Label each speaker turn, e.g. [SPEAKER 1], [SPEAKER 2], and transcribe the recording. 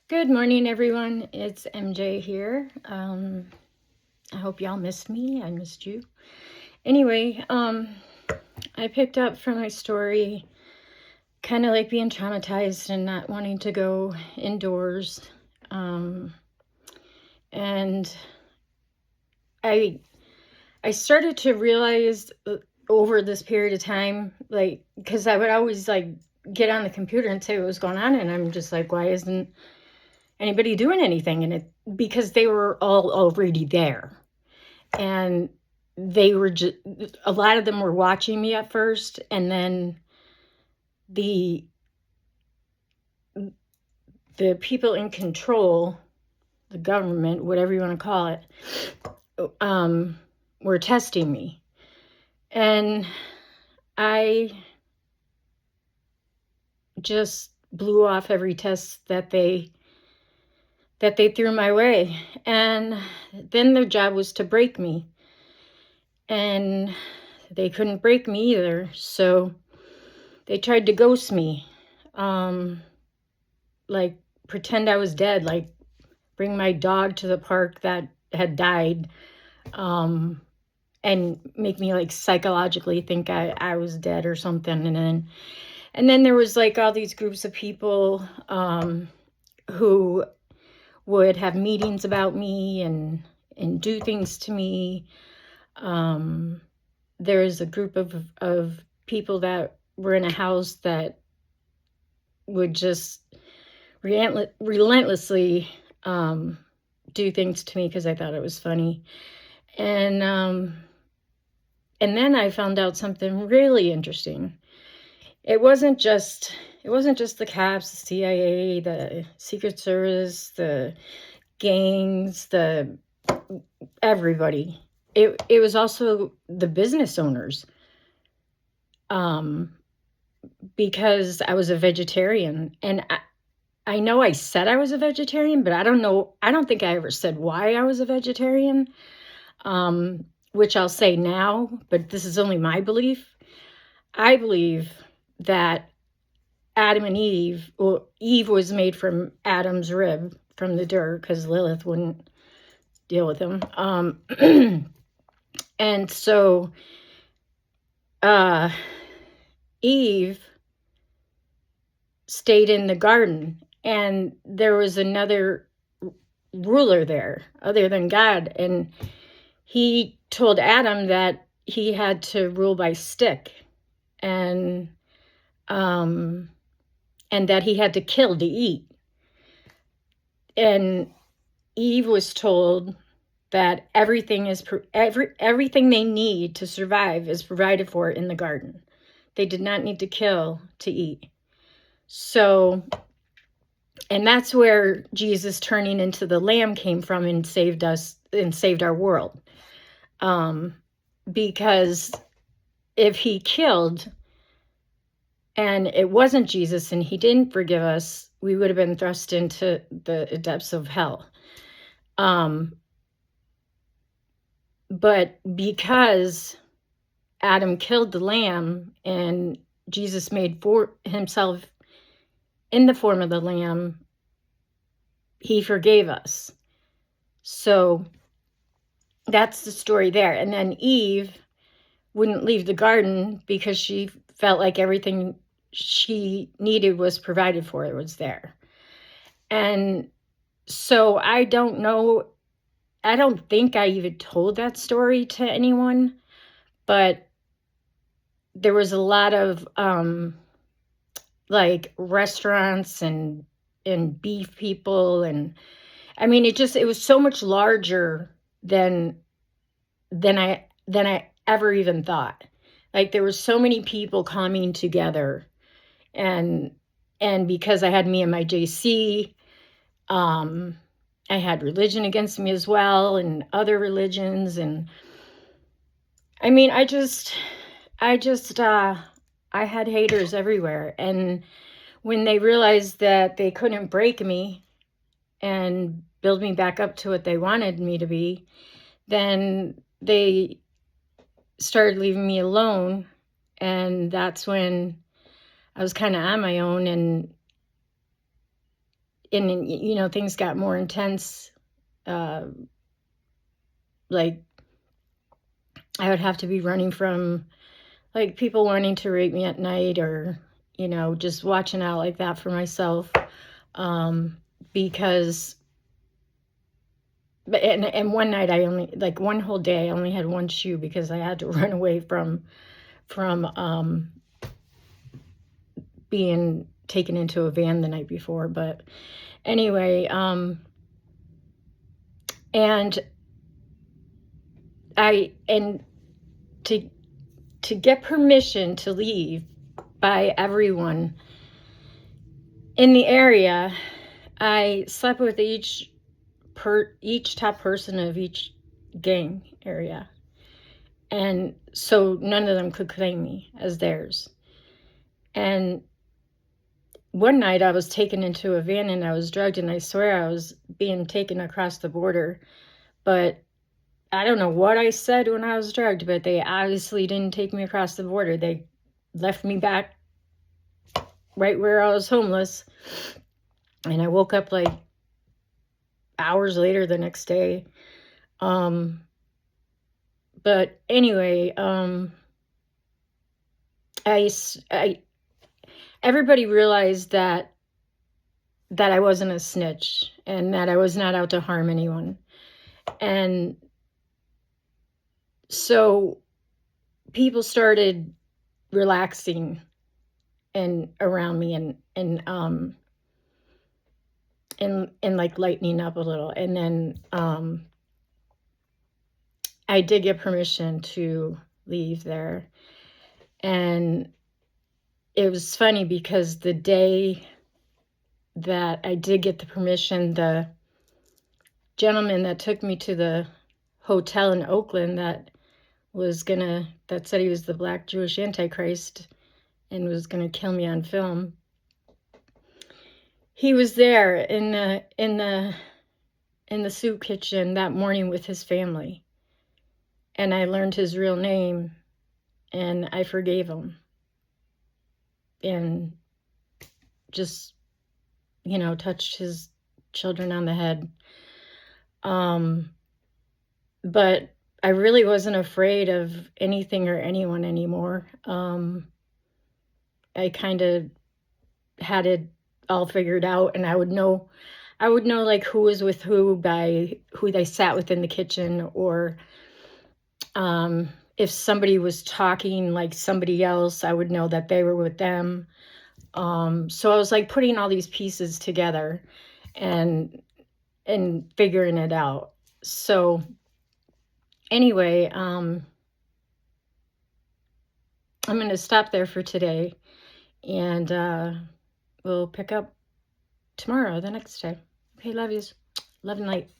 [SPEAKER 1] Good morning, everyone. It's MJ here. I hope y'all missed me. I missed you. Anyway, I picked up from my story, kind of like being traumatized and not wanting to go indoors. And I started to realize over this period of time, like, because I would always like get on the computer and say what was going on, and I'm just like, why isn't anybody doing anything? And it because they were all already there, and they were just, a lot of them were watching me at first, and then the people in control, the government, whatever you want to call it, were testing me. And I just blew off every test that they threw my way. And then their job was to break me. And they couldn't break me either. So they tried to ghost me. Like pretend I was dead, like bring my dog to the park that had died, and make me like psychologically think I was dead or something. And then there was like all these groups of people who would have meetings about me and do things to me. There's a group of people that were in a house that would just relentlessly do things to me because I thought it was funny. And then I found out something really interesting. It wasn't just the cops, the CIA, the Secret Service, the gangs, the everybody. It was also the business owners. Because I was a vegetarian, and I know I said I was a vegetarian, but I don't think I ever said why I was a vegetarian, which I'll say now, but this is only my belief. I believe that Adam and Eve, well, Eve was made from Adam's rib, from the dirt, because Lilith wouldn't deal with him. And so Eve stayed in the garden, and there was another ruler there other than God, and he told Adam that he had to rule by stick, and that he had to kill to eat. And Eve was told that everything they need to survive is provided for in the garden. They did not need to kill to eat. So, and that's where Jesus turning into the lamb came from and saved us and saved our world. Because if he killed and it wasn't Jesus and he didn't forgive us, we would have been thrust into the depths of hell. But because Adam killed the lamb and Jesus made for himself in the form of the lamb, he forgave us. So that's the story there. And then Eve wouldn't leave the garden because she felt like everything she needed was provided for. It was there. And so I don't know, I don't think I even told that story to anyone, but there was a lot of like restaurants and beef people, and I mean it was so much larger than I ever even thought. Like there were so many people coming together, and because I had me and my JC, I had religion against me as well, and other religions, and I mean I had haters everywhere. And when they realized that they couldn't break me and build me back up to what they wanted me to be, then they started leaving me alone. And that's when I was kind of on my own, and and you know, things got more intense. Like I would have to be running from like people wanting to rape me at night, or you know, just watching out like that for myself, because and one night I only, like one whole day I only had one shoe because I had to run away from being taken into a van the night before. But anyway, and to get permission to leave by everyone in the area, I slept with each top person of each gang area, and so none of them could claim me as theirs. And one night I was taken into a van and I was drugged, and I swear I was being taken across the border, but I don't know what I said when I was drugged, but they obviously didn't take me across the border. They left me back right where I was homeless, and I woke up like hours later the next day. But anyway, everybody realized that I wasn't a snitch and that I was not out to harm anyone. And so people started relaxing and around me and like lightening up a little. And then I did get permission to leave there. And it was funny because the day that I did get the permission, the gentleman that took me to the hotel in Oakland that said he was the Black Jewish Antichrist and was gonna kill me on film, he was there in the soup kitchen that morning with his family, and I learned his real name, and I forgave him, and just, you know, touched his children on the head. But I really wasn't afraid of anything or anyone anymore. I kind of had it all figured out, and I would know like who was with who by who they sat with in the kitchen, or if somebody was talking like somebody else, I would know that they were with them. So I was like putting all these pieces together and figuring it out. So anyway, I'm going to stop there for today, and we'll pick up tomorrow, the next day. Okay, love yous. Love and light.